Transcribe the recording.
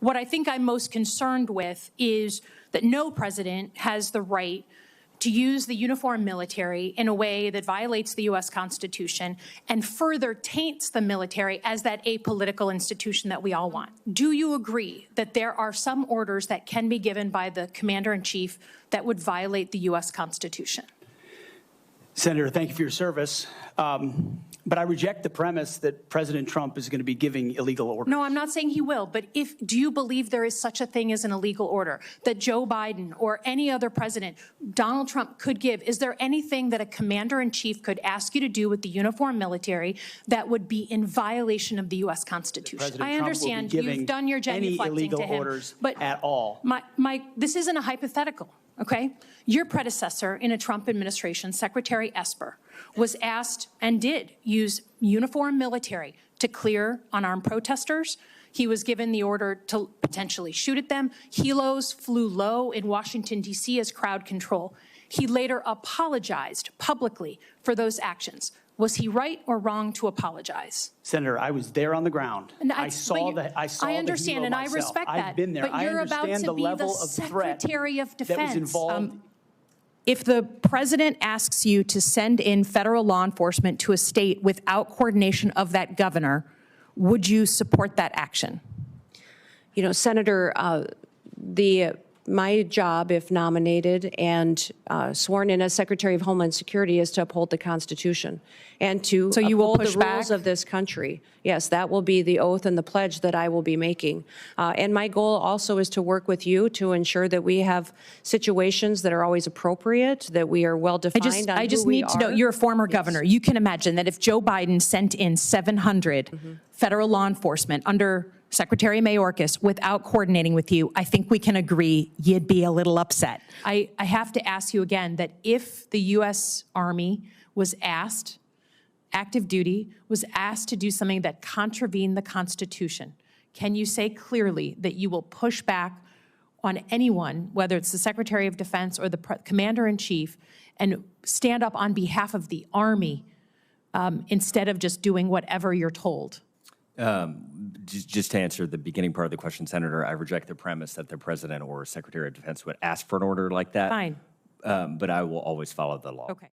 What I think I'm most concerned with is that no president has the right to use the uniformed military in a way that violates the U.S. Constitution and further taints the military as that apolitical institution that we all want. Do you agree that there are some orders that can be given by the commander-in-chief that would violate the U.S. Constitution? Senator, thank you for your service. But I reject the premise that President Trump is going to be giving illegal orders. No, I'm not saying he will, but do you believe there is such a thing as an illegal order that Joe Biden or any other president, Donald Trump, could give? Is there anything that a commander-in-chief could ask you to do with the uniformed military that would be in violation of the U.S. Constitution? I understand you've done your genuflecting to him, orders but at all. This isn't a hypothetical. Okay? Your predecessor in a Trump administration, Secretary Esper, was asked and did use uniformed military to clear unarmed protesters. He was given the order to potentially shoot at them. Helos flew low in Washington, D.C. as crowd control. He later apologized publicly for those actions. Was he right or wrong to apologize? Senator, I was there on the ground. I understand, and I respect that. I've been there. But you're about to be the Secretary of Defense. That was involved. If the president asks you to send in federal law enforcement to a state without coordination of that governor, would you support that action? You know, Senator, my job, if nominated and sworn in as Secretary of Homeland Security, is to uphold the Constitution and to uphold the rules of this country. Yes, that will be the oath and the pledge that I will be making. And my goal also is to work with you to ensure that we have situations that are always appropriate, that we are well defined. I just need to know, you're a former governor. You can imagine that if Joe Biden sent in 700 federal law enforcement under Secretary Mayorkas without coordinating with you, I think we can agree you'd be a little upset. I have to ask you again that if the U.S. Army was asked, active duty, was asked to do something that contravened the Constitution, can you say clearly that you will push back on anyone, whether it's the Secretary of Defense or the Commander-in-Chief, and stand up on behalf of the Army instead of just doing whatever you're told? Just to answer the beginning part of the question, Senator, I reject the premise that the President or Secretary of Defense would ask for an order like that. Fine. But I will always follow the law. Okay.